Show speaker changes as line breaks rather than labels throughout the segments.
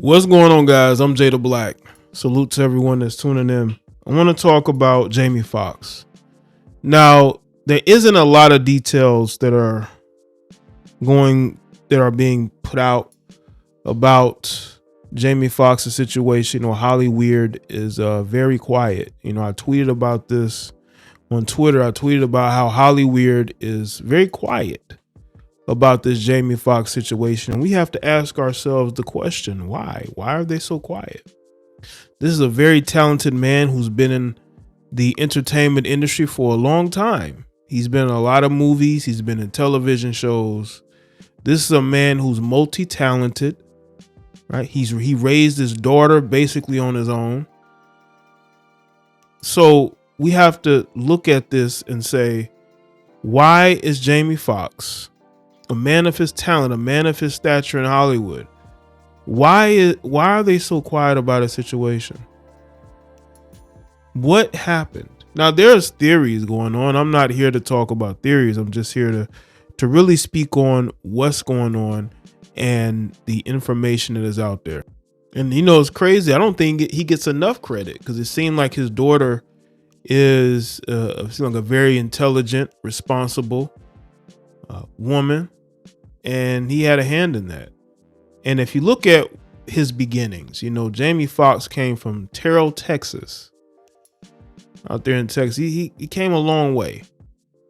What's going on, guys? I'm Jay the Black. Salute to everyone that's tuning in. I want to talk about Jamie Foxx. Now, there isn't a lot of details that are being put out about Jamie Foxx's situation, or Hollyweird is very quiet. I tweeted about this on Twitter. I tweeted about how Hollyweird is very quiet about this Jamie Foxx situation. And we have to ask ourselves the question, why? Why are they so quiet? This is a very talented man who's been in the entertainment industry for a long time. He's been in a lot of movies. He's been in television shows. This is a man who's multi-talented, right? He raised his daughter basically on his own. So we have to look at this and say, why is Jamie Foxx, a man of his talent, a man of his stature in Hollywood, why are they so quiet about a situation? What happened? Now, there's theories going on. I'm not here to talk about theories. I'm just here to really speak on what's going on and the information that is out there. And it's crazy. I don't think he gets enough credit, because it seemed like his daughter is like a very intelligent, responsible woman, and he had a hand in that. And if you look at his beginnings, Jamie Foxx came from Terrell, Texas, out there in Texas. He came a long way.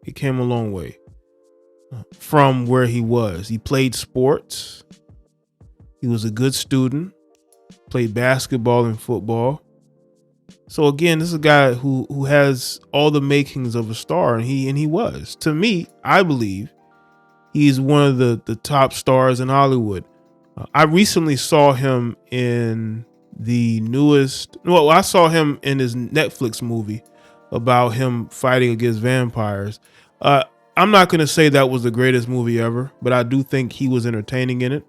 He came a long way from where he was. He played sports. He was a good student, played basketball and football. So again, this is a guy who has all the makings of a star, and he was. To me, I believe he's one of the top stars in Hollywood. I recently saw him in I saw him in his Netflix movie about him fighting against vampires. I'm not going to say that was the greatest movie ever, but I do think he was entertaining in it.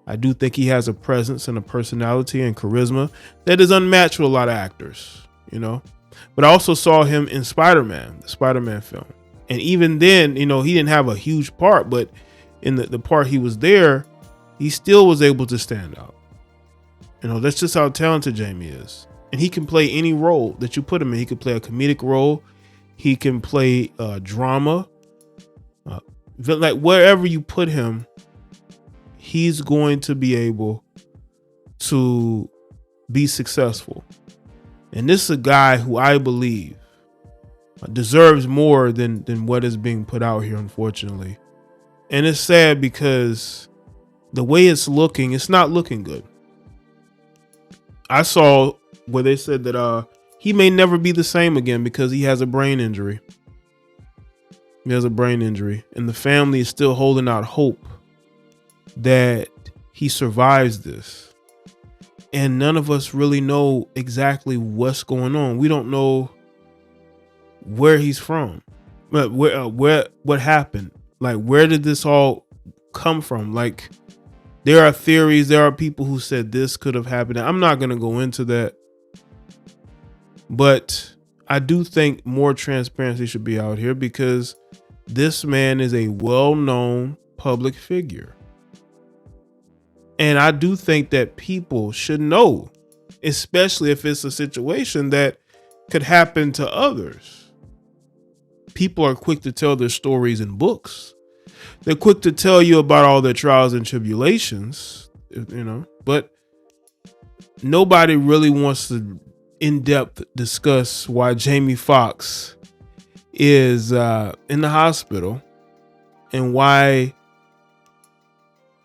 I do think he has a presence and a personality and charisma that is unmatched with a lot of actors, But I also saw him in Spider-Man, the Spider-Man film. And even then, he didn't have a huge part, but in the part he was there, he still was able to stand out. That's just how talented Jamie is. And he can play any role that you put him in. He can play a comedic role. He can play drama. Like wherever you put him, he's going to be able to be successful. And this is a guy who I believe deserves more than what is being put out here, unfortunately. And it's sad because the way it's not looking good. I saw where they said that he may never be the same again because he has a brain injury. He has a brain injury, and the family is still holding out hope that he survives this. And none of us really know exactly what's going on. We don't know where he's from, but what happened? Like, where did this all come from? Like, there are theories. There are people who said this could have happened. I'm not going to go into that, but I do think more transparency should be out here, because this man is a well-known public figure. And I do think that people should know, especially if it's a situation that could happen to others. People are quick to tell their stories in books. They're quick to tell you about all their trials and tribulations, but nobody really wants to in-depth discuss why Jamie Foxx is in the hospital and why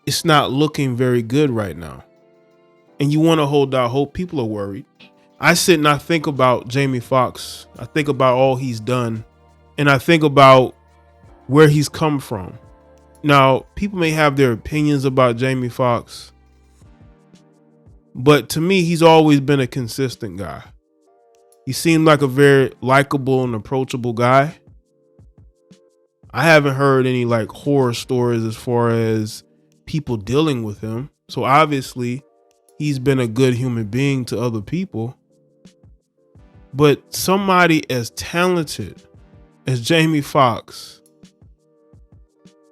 it's not looking very good right now. And you want to hold out hope. People are worried. I sit and I think about Jamie Foxx. I think about all he's done, and I think about where he's come from. Now, people may have their opinions about Jamie Foxx, but to me, he's always been a consistent guy. He seemed like a very likable and approachable guy. I haven't heard any like horror stories as far as people dealing with him. So obviously, he's been a good human being to other people. But somebody as talented as Jamie Foxx,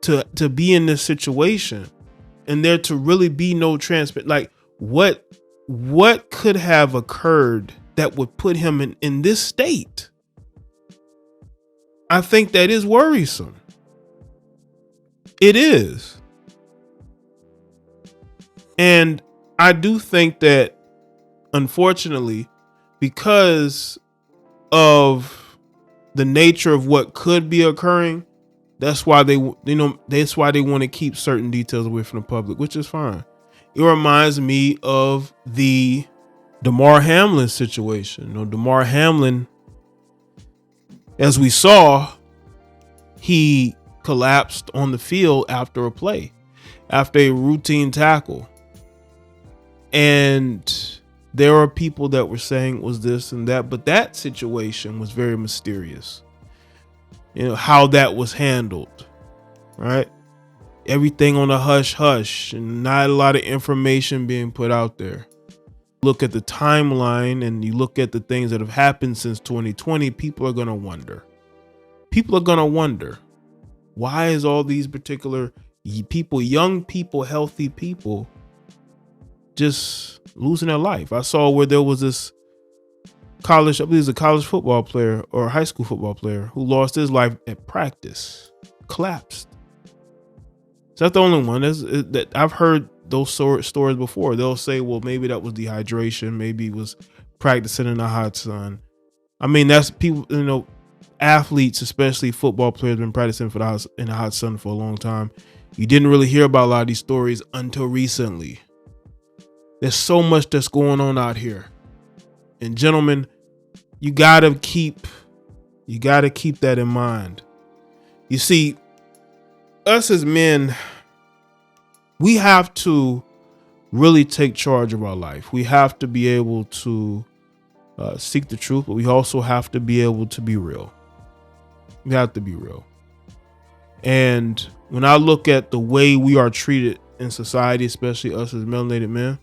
to be in this situation and there to really be no transparent, like, What could have occurred that would put him in this state? I think that is worrisome. It is. And I do think that, unfortunately, because of the nature of what could be occurring, that's why they want to keep certain details away from the public, which is fine. It reminds me of the Damar Hamlin situation. Damar Hamlin, as we saw, he collapsed on the field after a play, after a routine tackle. And there are people that were saying it was this and that, but that situation was very mysterious. How that was handled, right? Everything on a hush hush and not a lot of information being put out there. Look at the timeline and you look at the things that have happened since 2020, people are going to wonder. People are going to wonder, why is all these particular people, young people, healthy people, just losing their life? I saw where there was this I believe it was a college football player or a high school football player who lost his life at practice, collapsed. So that's the only one that I've heard those stories before. They'll say, well, maybe that was dehydration. Maybe he was practicing in the hot sun. I mean, that's people, athletes, especially football players, been practicing in the hot sun for a long time. You didn't really hear about a lot of these stories until recently. There's so much that's going on out here. And gentlemen, you gotta keep that in mind. You see, us as men, we have to really take charge of our life. We have to be able to seek the truth, but we also have to be able to be real. We have to be real. And when I look at the way we are treated in society, especially us as melanated men,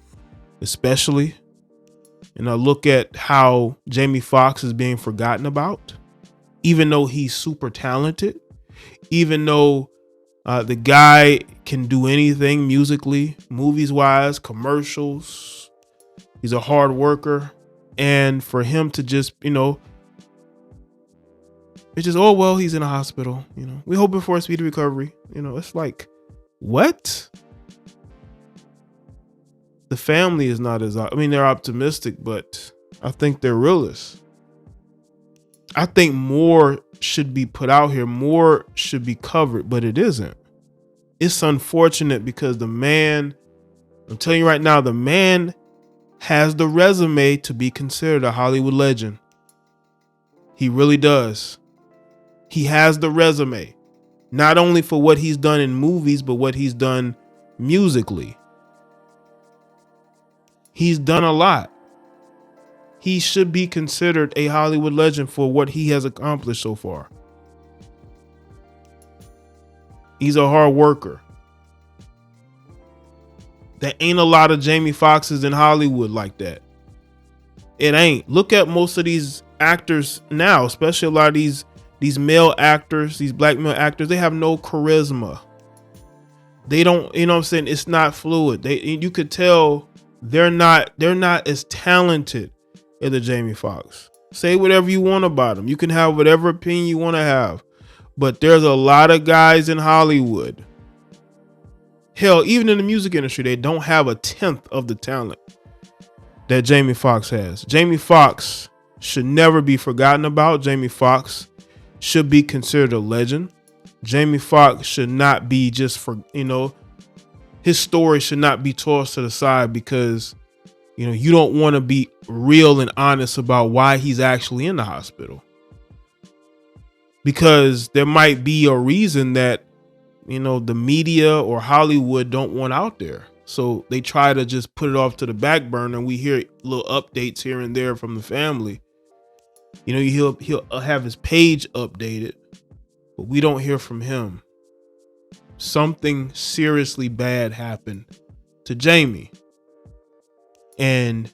and I look at how Jamie Foxx is being forgotten about, even though he's super talented, even though the guy can do anything musically, movies wise, commercials. He's a hard worker. And for him to just, it's just, oh, well, he's in a hospital. We're hoping for a speedy recovery. It's like, what? The family is not they're optimistic, but I think they're realists. I think more should be put out here. More should be covered, but it isn't. It's unfortunate because the man, I'm telling you right now, the man has the resume to be considered a Hollywood legend. He really does. He has the resume, not only for what he's done in movies, but what he's done musically. He's done a lot. He should be considered a Hollywood legend for what he has accomplished so far. He's a hard worker. There ain't a lot of Jamie Foxxes in Hollywood like that. It ain't. Look at most of these actors now, especially a lot of these male actors, these black male actors, they have no charisma. They don't, it's not fluid. You could tell they're not as talented as the Jamie Foxx. Say whatever you want about them. You can have whatever opinion you want to have. But there's a lot of guys in Hollywood. Hell, even in the music industry, they don't have a tenth of the talent that Jamie Foxx has. Jamie Foxx should never be forgotten about. Jamie Foxx should be considered a legend. Jamie Foxx should not be just his story should not be tossed to the side because, you don't want to be real and honest about why he's actually in the hospital. Because there might be a reason that, the media or Hollywood don't want out there. So they try to just put it off to the back burner. And we hear little updates here and there from the family. He'll have his page updated, but we don't hear from him. Something seriously bad happened to Jamie. And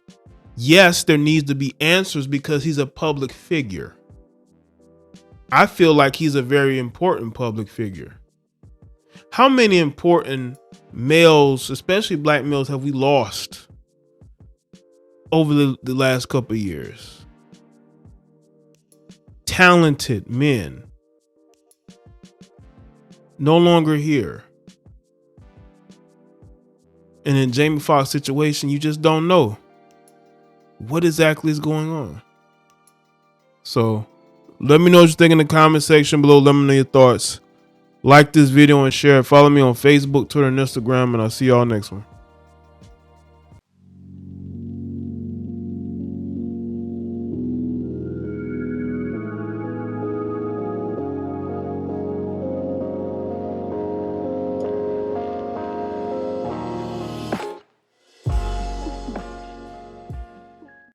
yes, there needs to be answers because he's a public figure. I feel like he's a very important public figure. How many important males, especially black males, have we lost over the last couple of years. Talented men no longer here. And in Jamie Foxx situation, you just don't know what exactly is going on. So let me know what you think in the comment section below. Let me know your thoughts. Like this video and share it. Follow me on Facebook, Twitter, and Instagram, and I'll see y'all next one.